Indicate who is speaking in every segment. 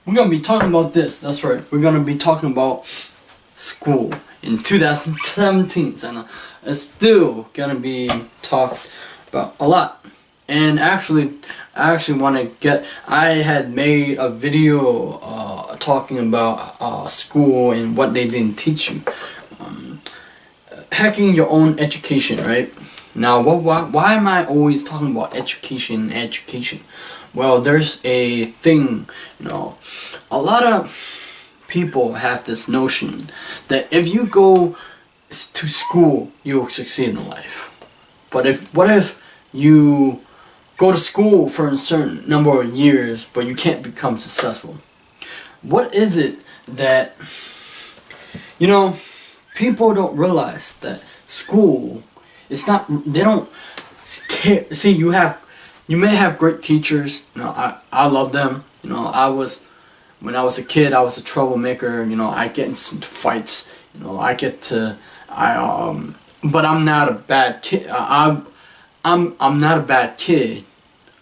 Speaker 1: we're gonna be talking about this. That's right. We're gonna be talking about school in 2017, and it's still gonna be talked about a lot. And I actually want to get. I had made a video talking about school and what they didn't teach you. Hacking your own education, right? Now, why am I always talking about education? Well, there's a thing, a lot of people have this notion that if you go to school, you'll succeed in life. But what if you go to school for a certain number of years, but you can't become successful? What is it that, people don't realize that school, it's not, they don't care. See, you may have great teachers. I love them. When I was a kid, I was a troublemaker. I get in some fights. But I'm not a bad kid. I'm not a bad kid.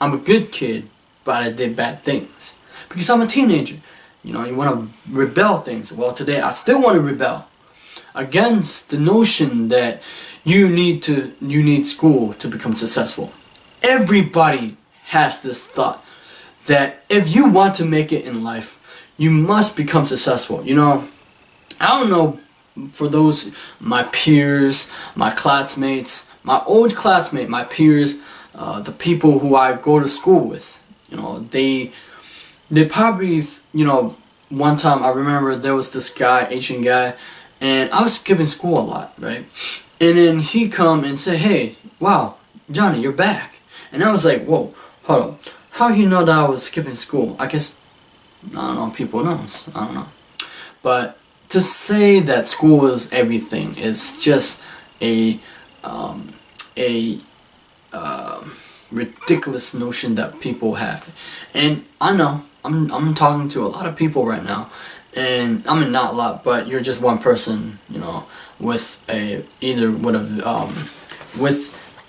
Speaker 1: I'm a good kid, but I did bad things because I'm a teenager. You want to rebel things. Well, today I still want to rebel against the notion that you need school to become successful. Everybody has this thought that if you want to make it in life, you must become successful. I don't know, for those, my peers, my classmates, my old classmate, my peers, the people who I go to school with, they probably, one time I remember there was this guy, Asian guy, and I was skipping school a lot, right? And then he come and say, "Hey, wow, Johnny, you're back." And I was like, "Whoa, hold on. How he know that I was skipping school?" I guess, I don't know, people knows. I don't know. But to say that school is everything is just a ridiculous notion that people have. And I know I'm talking to a lot of people right now, and I mean, not a lot, but you're just one person, with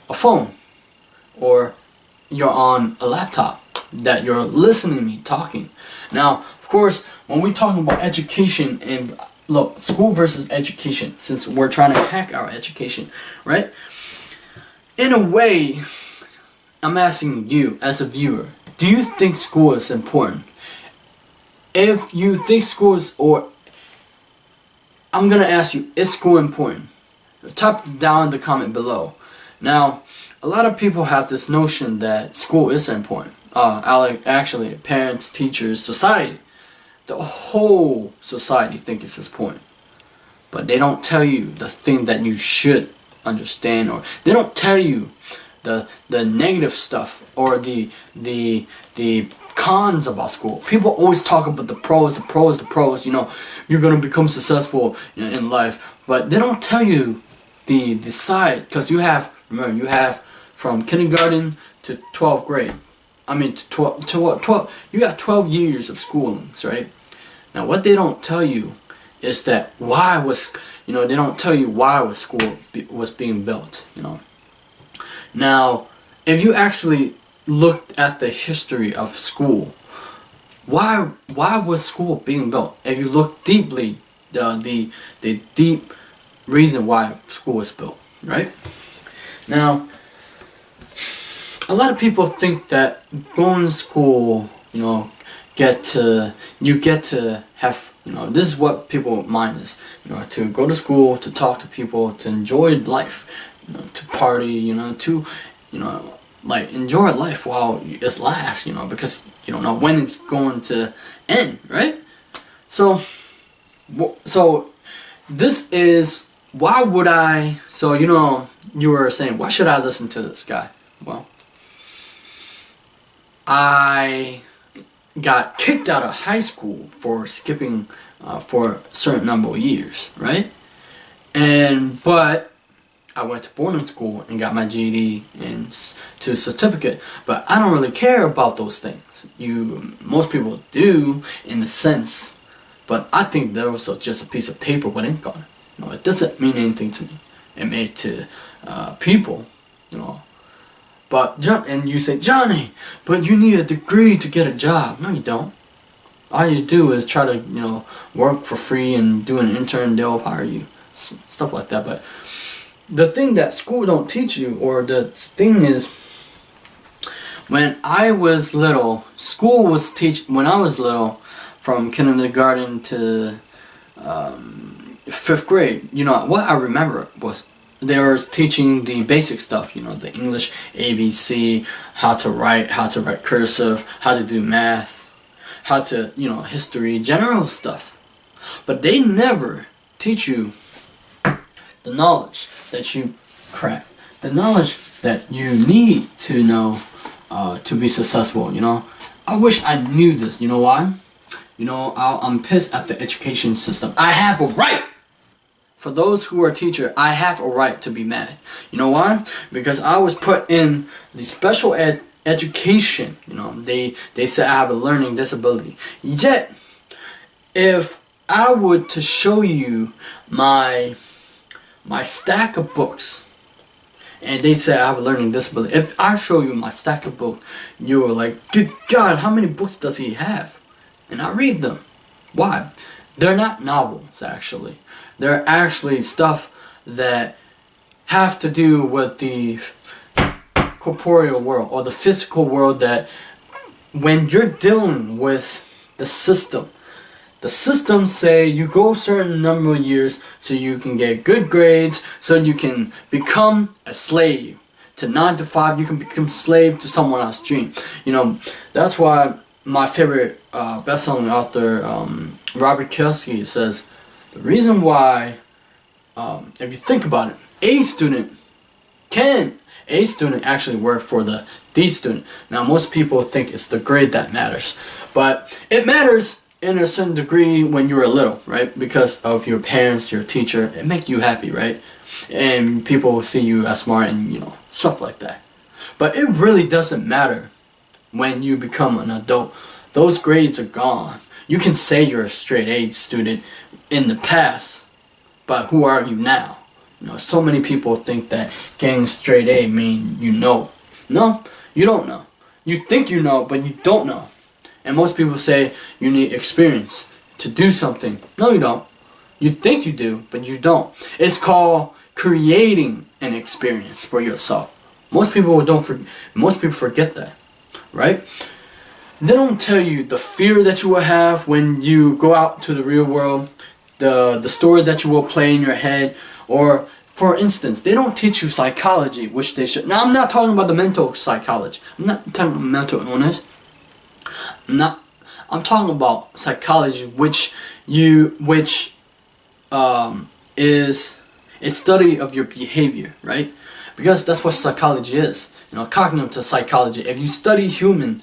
Speaker 1: a phone, or you're on a laptop that you're listening to me talking. Now, of course, when we're talking about education, and look, school versus education, since we're trying to hack our education, right? In a way, I'm asking you as a viewer, do you think school is important? If you think school is, or I'm gonna ask you, is school important? Type down in the comment below. Now, a lot of people have this notion that school is important. Actually, parents, teachers, society, the whole society think it's important. But they don't tell you the thing that you should understand, or they don't tell you the negative stuff, or the cons about school. People always talk about the pros. You're gonna become successful in life, but they don't tell you the side, because you have from kindergarten to 12th grade. I mean, to 12. You got 12 years of schoolings, right? Now, what they don't tell you is that they don't tell you why school was being built. Now, if you actually looked at the history of school, why was school being built? If you look deeply, the deep reason why school was built, right? Now, a lot of people think that going to school, you get to have, this is what people mind is, to go to school, to talk to people, to enjoy life, to party, to like enjoy life while it's lasts, because you don't know when it's going to end, right? So this is, why would I, you were saying, why should I listen to this guy? Well, I got kicked out of high school for skipping for a certain number of years, right? But I went to boarding school and got my GED and to certificate, but I don't really care about those things. Most people do, in a sense, but I think they're also just a piece of paper with ink on it. It doesn't mean anything to me. It made to people, But and you say, Johnny, but you need a degree to get a job. No, you don't. All you do is try to, work for free and do an intern, they'll hire you. Stuff like that. But the thing that school don't teach you, or the thing is, when I was little, school was when I was little, from kindergarten to 5th grade, what I remember was they were teaching the basic stuff, the English ABC, how to write cursive, how to do math, how to, history, general stuff. But they never teach you the knowledge that you crack, the knowledge that you need to know to be successful. I wish I knew this. You know why? I'm pissed at the education system. I have a right. For those who are teacher, I have a right to be mad. You know why? Because I was put in the special education. They said I have a learning disability. Yet, if I were to show you my stack of books, and they say I have a learning disability, if I show you my stack of books, you are like, good God, how many books does he have? And I read them. Why? They're not novels, actually. They're actually stuff that have to do with the corporeal world, or the physical world, that when you're dealing with the system say you go a certain number of years so you can get good grades, so you can become a slave to 9 to 5. You can become slave to someone else's dream. That's why my favorite best-selling author, Robert Kiyosaki, says the reason why, if you think about it, A student actually work for the D student. Now, most people think it's the grade that matters, but it matters in a certain degree when you were little, right? Because of your parents, your teacher, it makes you happy, right? And people see you as smart and, stuff like that. But it really doesn't matter when you become an adult. Those grades are gone. You can say you're a straight A student in the past, but who are you now? So many people think that getting straight A mean you know. No, you don't know. You think you know, but you don't know. And most people say you need experience to do something. No, you don't. You think you do, but you don't. It's called creating an experience for yourself. Most people forget that, right? They don't tell you the fear that you will have when you go out to the real world, the story that you will play in your head, or for instance, they don't teach you psychology, which they should. Now, I'm not talking about the mental psychology. I'm not talking about mental illness. I'm talking about psychology, which is a study of your behavior, right? Because that's what psychology is. Cognitive psychology. If you study human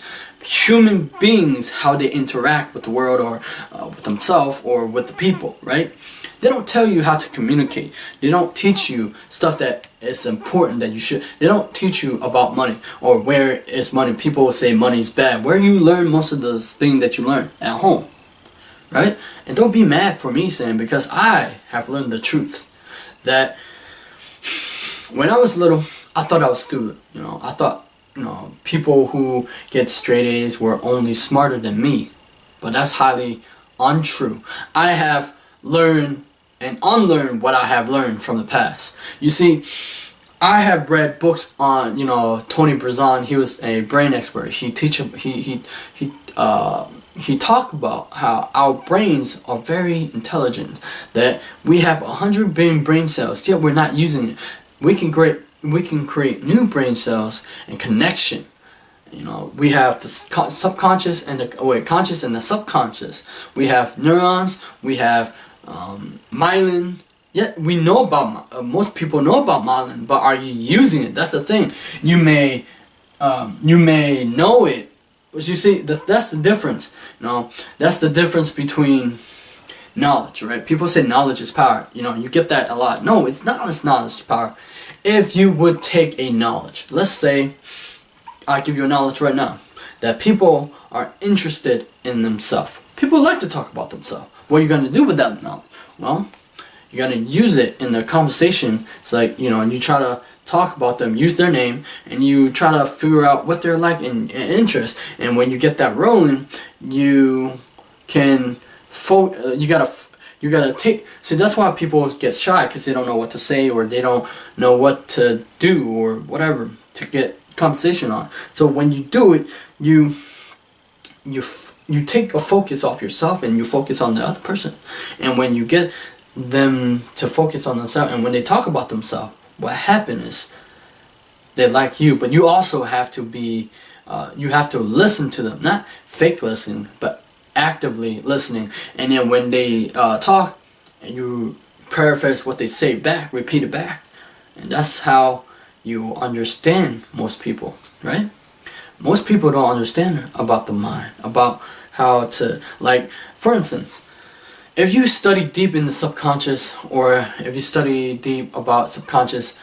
Speaker 1: beings, how they interact with the world, or with themselves, or with the people, right? They don't tell you how to communicate. They don't teach you stuff that is important that you should. They don't teach you about money, or where is money. People will say money's bad. Where you learn most of the things that you learn? At home, right? And don't be mad for me saying, because I have learned the truth that when I was little, I thought I was stupid. I thought, people who get straight A's were only smarter than me. But that's highly untrue. I have learned and unlearn what I have learned from the past. You see, I have read books on, Tony Brizan. He was a brain expert. He talked about how our brains are very intelligent. That we have 100 billion brain cells, yet we're not using it. We can create new brain cells and connection. We have the subconscious and the conscious and the subconscious. We have neurons. We have myelin. Yeah, we know about most people know about myelin, but are you using it? That's the thing. You may know it, but you see that's the difference. That's the difference between knowledge, right? People say knowledge is power. You get that a lot. No, it's not. It's knowledge is power. If you would take a knowledge, let's say I give you a knowledge right now that people are interested in themselves. People like to talk about themselves. What are you going to do with that knowledge? Well, you're going to use it in the conversation. It's like, you try to talk about them, use their name, and you try to figure out what they're like and interest. And when you get that rolling, you can you gotta take. See, that's why people get shy, because they don't know what to say, or they don't know what to do, or whatever to get conversation on. So when you do it, you take a focus off yourself and you focus on the other person. And when you get them to focus on themselves, and when they talk about themselves, what happens is they like you, but you also have to be you have to listen to them, not fake listening, but actively listening. And then when they talk, and you paraphrase what they say back, repeat it back, and that's how you understand most people, right? Most people don't understand about the mind, about how to, like, for instance, if you study deep in the subconscious, or if you study deep about subconscious,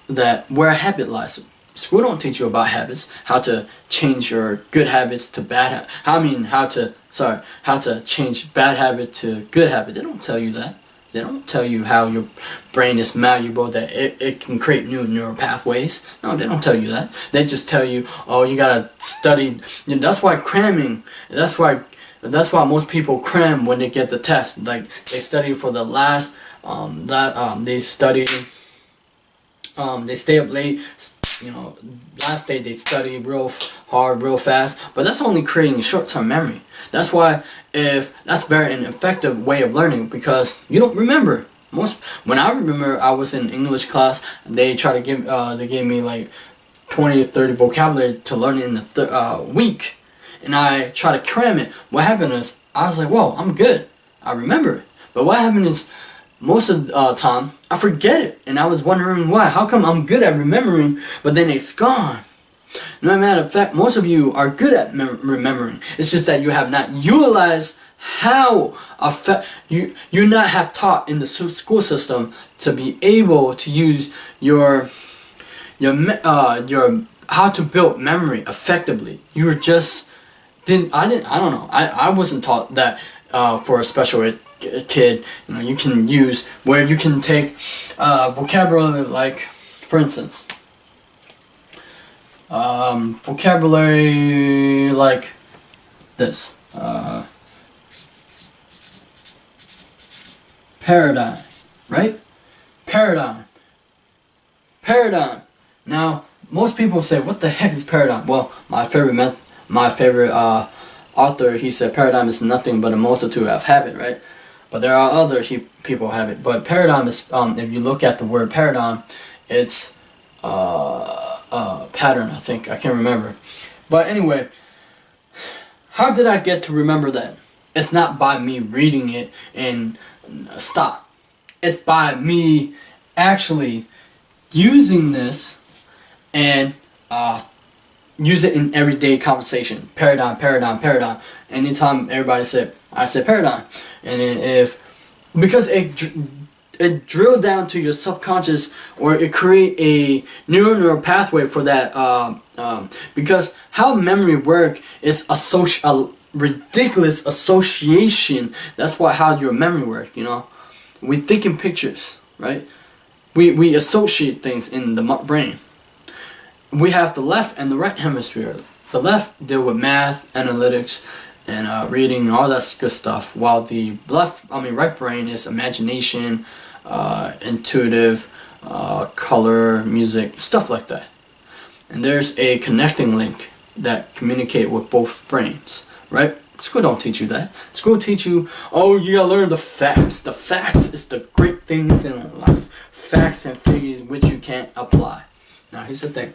Speaker 1: that where habit lies. School don't teach you about habits, how to change your good habits to bad how to change bad habit to good habit. They don't tell you that. They don't tell you how your brain is malleable, that it can create new neural pathways. No, they don't tell you that. They just tell you, oh, you gotta study. You know, that's why cramming. That's why most people cram when they get the test. Like, they study for the last they study. They stay up late. You know, last day they study real hard, real fast, but that's only creating short-term memory. That's why that's very an effective way of learning, because you don't remember. When I remember, I was in English class. They gave me like 20 to 30 vocabulary to learn in the week, and I try to cram it. What happened is, I was like, whoa, I'm good. I remember it. But what happened is, most of the time, I forget it, and I was wondering why. How come I'm good at remembering, but then it's gone? No matter of fact, most of you are good at remembering. It's just that you have not utilized how you not have taught in the school system to be able to use your how to build memory effectively. You just I don't know. I wasn't taught that for a special kid. You know, you can use where you can take vocabulary, like, for instance, vocabulary like this, paradigm, right? Paradigm. Now, most people say, what the heck is paradigm? Well, my favorite author, he said paradigm is nothing but a multitude of habit, right? But there are other people have it. But paradigm is, if you look at the word paradigm, it's pattern, I think. I can't remember. But anyway, how did I get to remember that? It's not by me reading it and stop. It's by me actually using this and use it in everyday conversation. Paradigm. Anytime everybody said, I said paradigm. And then because it drilled down to your subconscious, or it create a neural pathway for that, because how memory work is a ridiculous association. That's how your memory work, you know. We think in pictures, right? We associate things in the brain. We have the left and the right hemisphere. The left deal with math, analytics, and reading, and all that good stuff, while the right brain is imagination, intuitive, color, music, stuff like that. And there's a connecting link that communicate with both brains, right? School don't teach you that. School teach you, oh, you gotta learn the facts. The facts is the great things in life. Facts and figures which you can't apply. Now, here's the thing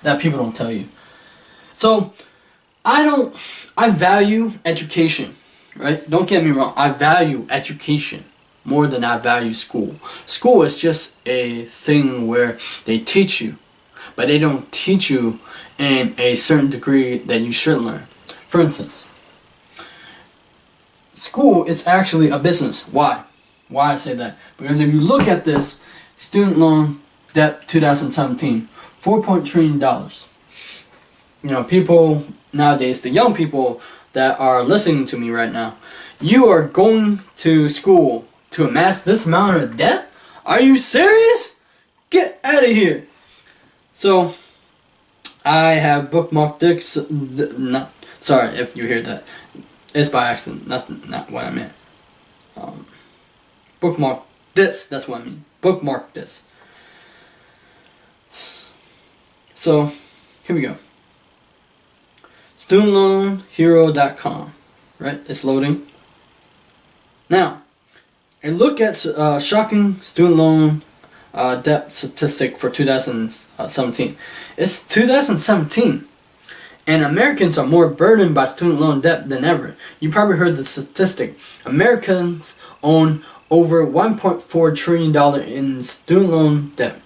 Speaker 1: that people don't tell you. So, I value education, right? Don't get me wrong. I value education more than I value school. School is just a thing where they teach you, but they don't teach you in a certain degree that you should learn. For instance, school is actually a business. Why? Why I say that? Because if you look at this, student loan debt 2017, $4.3 trillion. You know, people nowadays, the young people that are listening to me right now, you are going to school to amass this amount of debt? Are you serious? Get out of here. So, I have bookmarked this, Sorry if you hear that. It's by accident. Not what I meant. Bookmark this. That's what I mean. Bookmark this. So, here we go. StudentLoanHero.com. Right? It's loading. Now, a look at shocking student loan debt statistic for 2017. It's 2017, and Americans are more burdened by student loan debt than ever. You probably heard the statistic. Americans own over $1.4 trillion in student loan debt,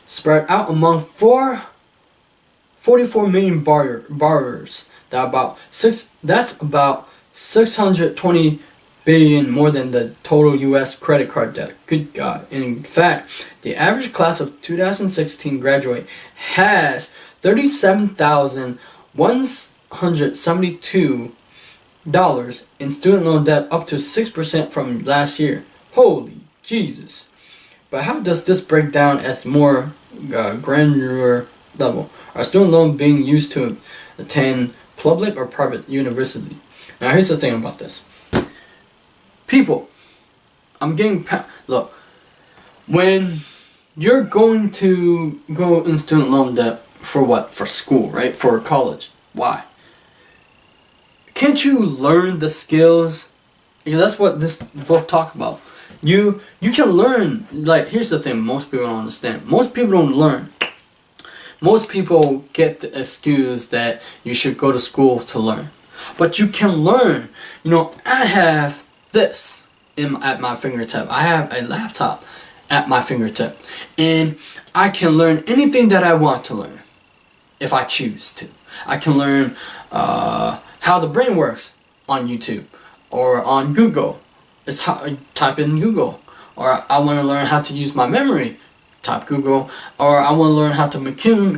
Speaker 1: spread out among 44 million borrowers. That's about 620 billion more than the total U.S. credit card debt. Good God! In fact, the average class of 2016 graduate has $37,172 in student loan debt, up to 6% from last year. Holy Jesus! But how does this break down as more granular level? Are student loans being used to attend public or private university? Now here's the thing about this. People, look, when you're going to go in student loan debt for what? For school, right? For college. Why? Can't you learn the skills? Because that's what this book talks about. You can learn, like, here's the thing most people don't understand. Most people don't learn. Most people get the excuse that you should go to school to learn. But you can learn. You know, I have this at my fingertip. I have a laptop at my fingertip, and I can learn anything that I want to learn if I choose to. I can learn how the brain works on YouTube or on Google. It's how I type in Google. Or I want to learn how to use my memory, type Google. Or I want to learn how to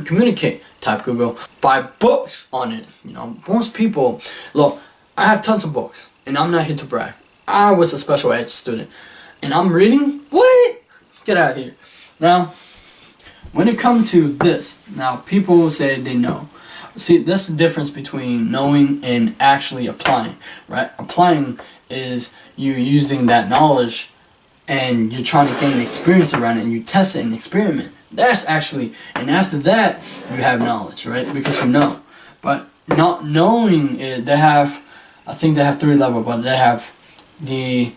Speaker 1: communicate, type Google. Buy books on it. You know, most people, look, I have tons of books, and I'm not here to brag. I was a special ed student, and I'm reading? What? Get out of here. Now, when it comes to this, now people say they know. See, that's the difference between knowing and actually applying, right? Applying is you using that knowledge and you're trying to gain experience around it, and you test it and experiment. That's actually, and after that, you have knowledge, right? Because you know. But not knowing it, I think they have 3 levels, but they have the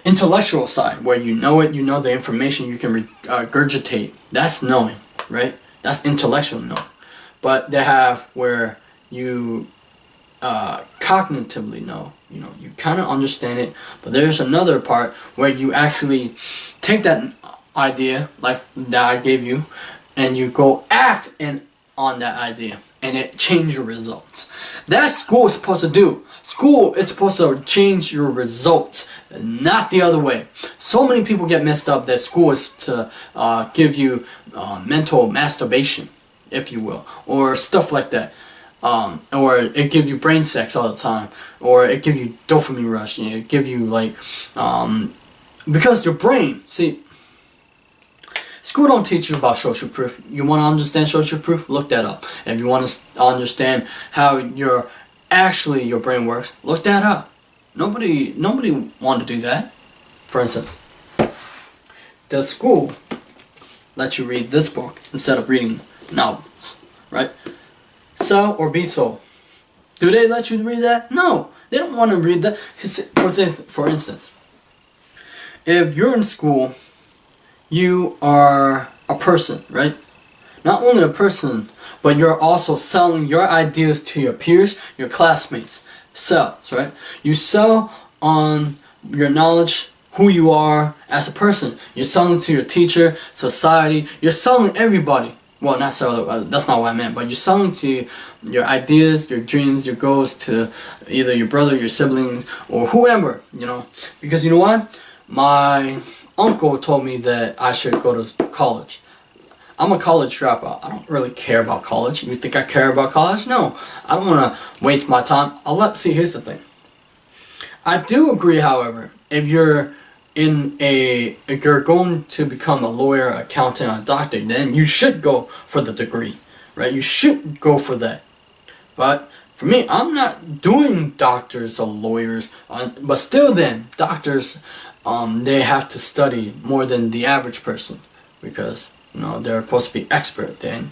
Speaker 1: intellectual side, where you know it, you know the information, you can regurgitate. That's knowing, right? That's intellectual knowing. But they have where you cognitively know. You know, you kind of understand it, but there's another part where you actually take that idea, like that I gave you, and you go act on that idea, and it changes your results. That's school is supposed to do. School is supposed to change your results, not the other way. So many people get messed up that school is to give you mental masturbation, if you will, or stuff like that. Or it give you brain sex all the time, or it give you dopamine rush. You know, it give you like because your brain. See, school don't teach you about social proof. You want to understand social proof? Look that up. If you want to understand how your brain works, look that up. Nobody want to do that. For instance, does school let you read this book instead of reading novels, right? Sell or be sold. Do they let you read that? No, they don't want to read that. For instance, if you're in school, you are a person, right? Not only a person, but you're also selling your ideas to your peers, your classmates. Sells, right? You sell on your knowledge, who you are as a person. You're selling to your teacher, society. You're selling everybody. Well, not selling, that's not what I meant, but you're selling to your ideas, your dreams, your goals to either your brother, your siblings, or whoever, you know. Because you know what? My uncle told me that I should go to college. I'm a college dropout. I don't really care about college. You think I care about college? No. I don't want to waste my time. See, here's the thing. I do agree, however, if you're going to become a lawyer, accountant, a doctor, then you should go for the degree, right? You should go for that. But For me, I'm not doing doctors or lawyers, but still then, doctors, they have to study more than the average person because, they're supposed to be expert. Then,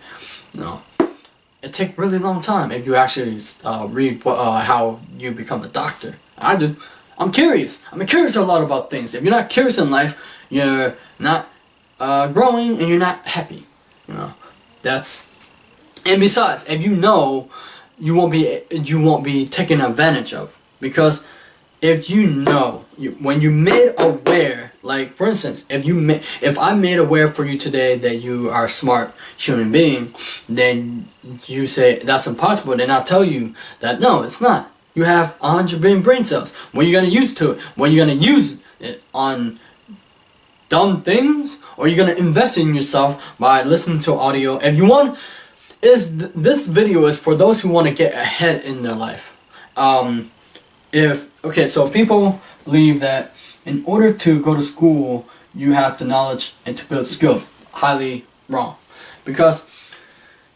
Speaker 1: it takes really long time if you actually read how you become a doctor. I do. I'm curious. I'm curious a lot about things. If you're not curious in life, you're not growing and you're not happy. And besides, if you know, you won't be taken advantage of, because if when you made aware, like for instance, if I made aware for you today that you are a smart human being, then you say that's impossible. Then I'll tell you that no, it's not. You have 100 billion brain cells. What are you gonna use to it? What are you gonna use it on? Dumb things, or you're gonna invest in yourself by listening to audio. If you want, this video is for those who want to get ahead in their life. So people believe that in order to go to school, you have the knowledge and to build skills. Highly wrong, because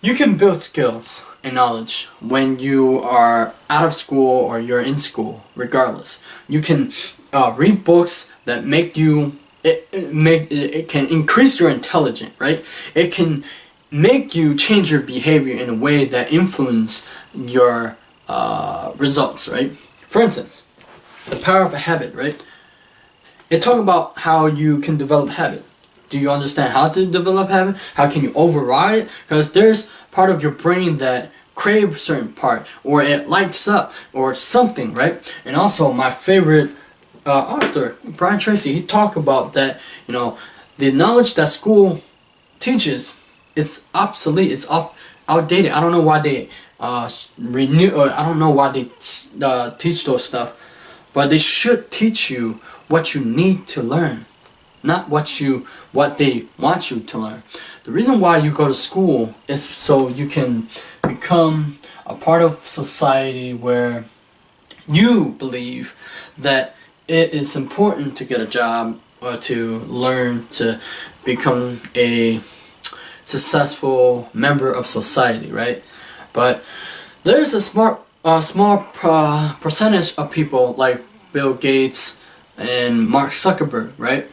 Speaker 1: you can build skills and knowledge when you are out of school or you're in school. Regardless, you can read books that make you. It can increase your intelligence, right? It can make you change your behavior in a way that influence your results, right? For instance, the power of a habit, right? It talks about how you can develop habit. Do you understand how to develop habit? How can you override it? Because there's part of your brain that craves certain part, or it lights up, or something, right? And also, my favorite author, Brian Tracy, he talked about that, the knowledge that school teaches, it's obsolete, it's outdated. I don't know why they I don't know why they teach those stuff, but they should teach you what you need to learn, not what they want you to learn. The reason why you go to school is so you can become a part of society where you believe that it is important to get a job or to learn to become a successful member of society, right? But there's a small percentage of people like Bill Gates and Mark Zuckerberg, right?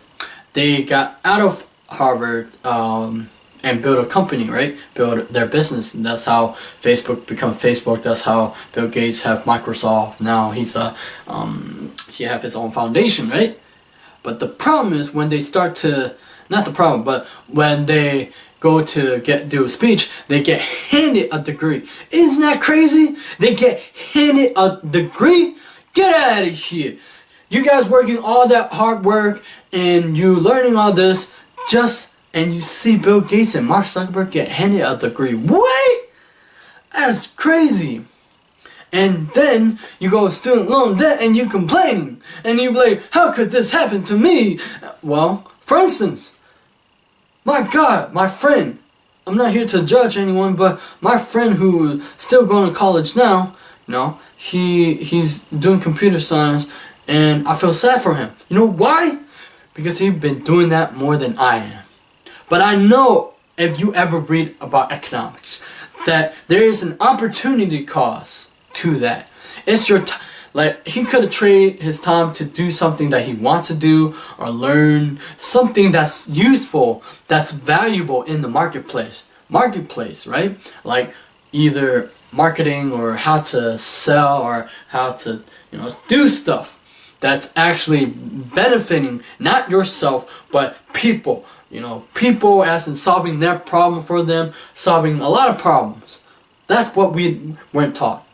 Speaker 1: They got out of Harvard and built a company, right? Build their business, and that's how Facebook become Facebook. That's how Bill Gates have Microsoft. Now he have his own foundation, right? But the problem is when they start to, not the problem, but when they go to do a speech, they get handed a degree. Isn't that crazy? They get handed a degree? Get out of here. You guys working all that hard work and you learning all this and you see Bill Gates and Mark Zuckerberg get handed a degree. What? That's crazy. And then you go student loan debt and you complaining. And you be like, how could this happen to me? Well, for instance, my God, my friend, I'm not here to judge anyone, but my friend who's still going to college now, he's doing computer science, and I feel sad for him. You know why? Because he's been doing that more than I am. But I know if you ever read about economics, that there is an opportunity cost to that. It's your like he could have traded his time to do something that he wants to do or learn something that's useful, that's valuable in the marketplace, right? Like either marketing or how to sell or how to do stuff that's actually benefiting not yourself but people. People as in solving their problem for them, solving a lot of problems. That's what we weren't taught.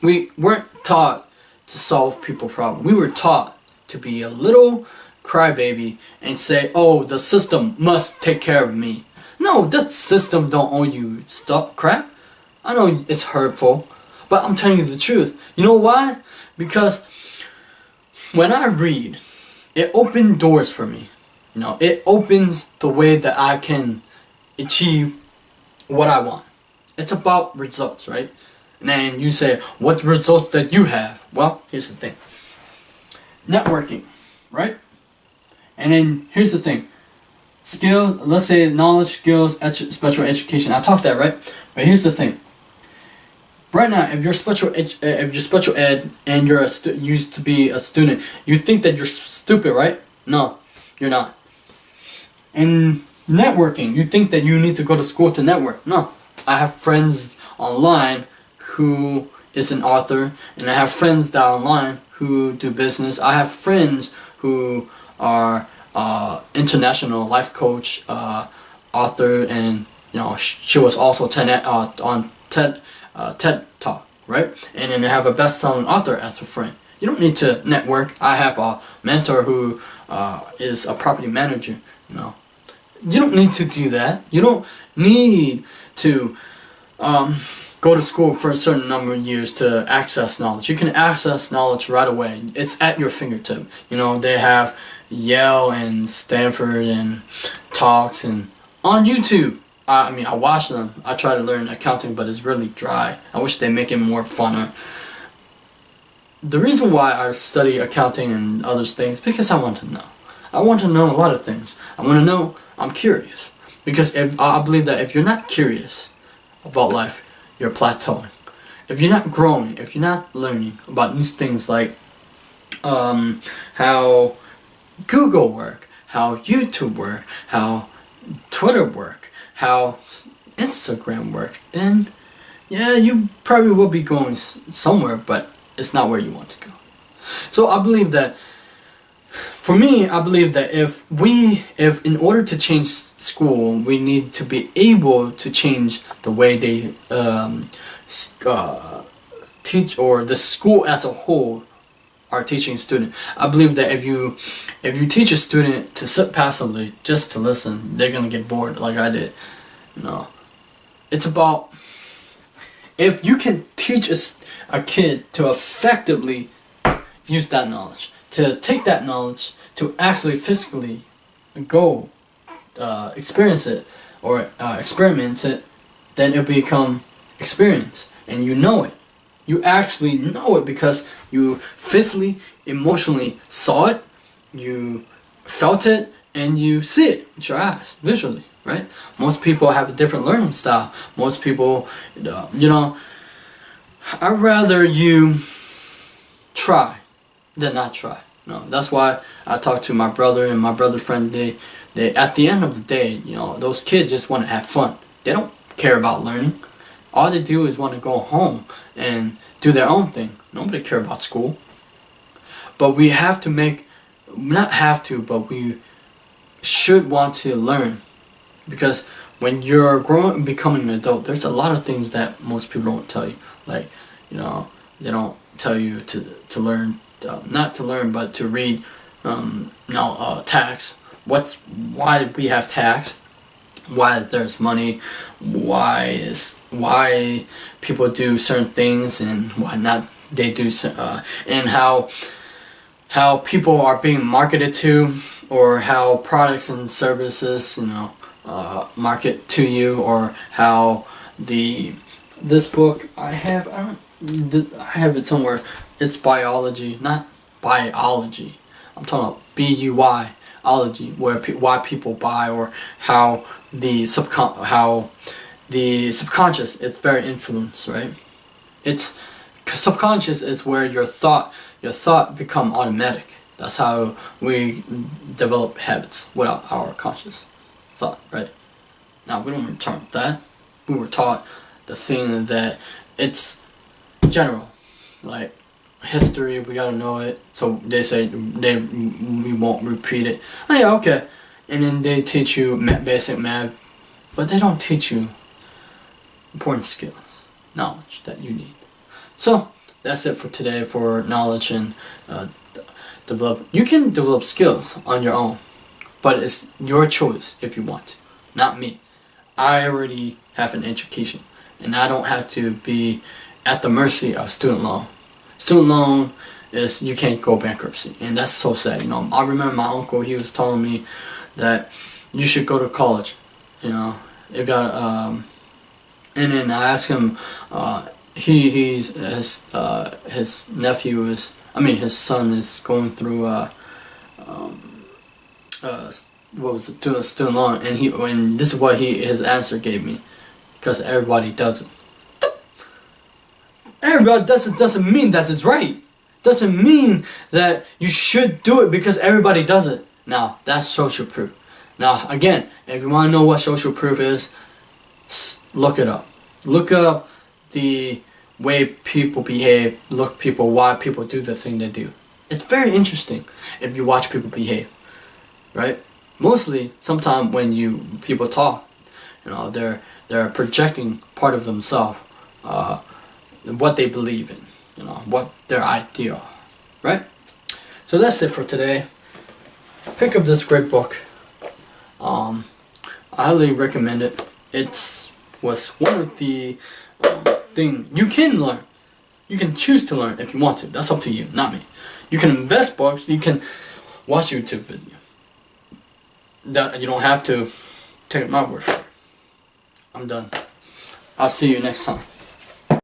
Speaker 1: We weren't taught to solve people problems. We were taught to be a little crybaby and say, oh, the system must take care of me. No, that system don't owe you crap. I know it's hurtful, but I'm telling you the truth. You know why? Because when I read, it opened doors for me. It opens the way that I can achieve what I want. It's about results, right? And then you say, what results that you have? Well, here's the thing. Networking, right? And then here's the thing. Skill, let's say knowledge, skills, special education. I talked that, right? But here's the thing. right now, if you're special ed and you're used to be a student, you think that you're stupid, right? No, you're not. And networking, you think that you need to go to school to network. No, I have friends online who is an author, and I have friends down online who do business. I have friends who are international life coach, author, and she was also on TED Talk, right? And then I have a best-selling author as a friend. You don't need to network. I have a mentor who is a property manager. You don't need to do that. You don't need to go to school for a certain number of years to access knowledge. You can access knowledge right away. It's at your fingertip. They have Yale and Stanford and talks and on YouTube. I watch them. I try to learn accounting, but it's really dry. I wish they make it more funner. The reason why I study accounting and other things because I want to know. I want to know a lot of things. I want to know. I'm curious. Because I believe that if you're not curious about life, you're plateauing. If you're not growing, if you're not learning about new things like how Google work, how YouTube work, how Twitter work, how Instagram work, then yeah, you probably will be going somewhere, but it's not where you want to go. So I believe that, for me, I believe that if in order to change school, we need to be able to change the way they teach, or the school as a whole are teaching students. I believe that if you teach a student to sit passively just to listen, they're gonna get bored like I did. It's about, if you can teach a kid to effectively use that knowledge, to take that knowledge, to actually physically go experience it or experiment it, then it'll become experience, and you know it. You actually know it because you physically, emotionally saw it, you felt it, and you see it with your eyes, visually, right? Most people have a different learning style. Most people, I'd rather you try than not try. That's why I talk to my brother and my brother friend. They at the end of the day, those kids just want to have fun. They don't care about learning. All they do is want to go home and do their own thing. Nobody care about school. But we have to but we should want to learn. Because when you're growing and becoming an adult, there's a lot of things that most people don't tell you. Like, they don't tell you to learn, not to learn, but to read tax. Why we have tax, why there's money, why people do certain things and why not they do, and how people are being marketed to, or how products and services market to you, or how this book I have it somewhere. It's biology, not biology. I'm talking about BUY-ology, why people buy, or how the subconscious is very influenced, right? It's subconscious is where your thought become automatic. That's how we develop habits without our conscious thought, right? Now, we don't taught that. We were taught the thing that it's general, like history, we gotta know it. So they say we won't repeat it. Oh yeah, okay. And then they teach you basic math, but they don't teach you important skills, knowledge that you need. So that's it for today for knowledge and develop. You can develop skills on your own, but it's your choice if you want to, not me. I already have an education, and I don't have to be at the mercy of student loan. Student loan is, you can't go bankruptcy, and that's so sad. I remember my uncle, he was telling me that you should go to college, if you and then I asked him, his nephew is, his son is going through doing a student loan, and this is what his answer gave me, because everybody does it. everybody doesn't mean that it's right. Doesn't mean that you should do it because everybody does it. Now, that's social proof. Now, again, if you want to know what social proof is, look it up. Look up the way people behave. Why people do the thing they do. It's very interesting if you watch people behave, right? Mostly, sometimes when people talk, they're projecting part of themselves, what they believe in, what their idea, right? So that's it for today. Pick up this great book. I highly recommend it. It was one of the thing you can learn. You can choose to learn if you want to. That's up to you, not me. You can invest books. You can watch YouTube video. That you don't have to take my word for it. I'm done. I'll see you next time.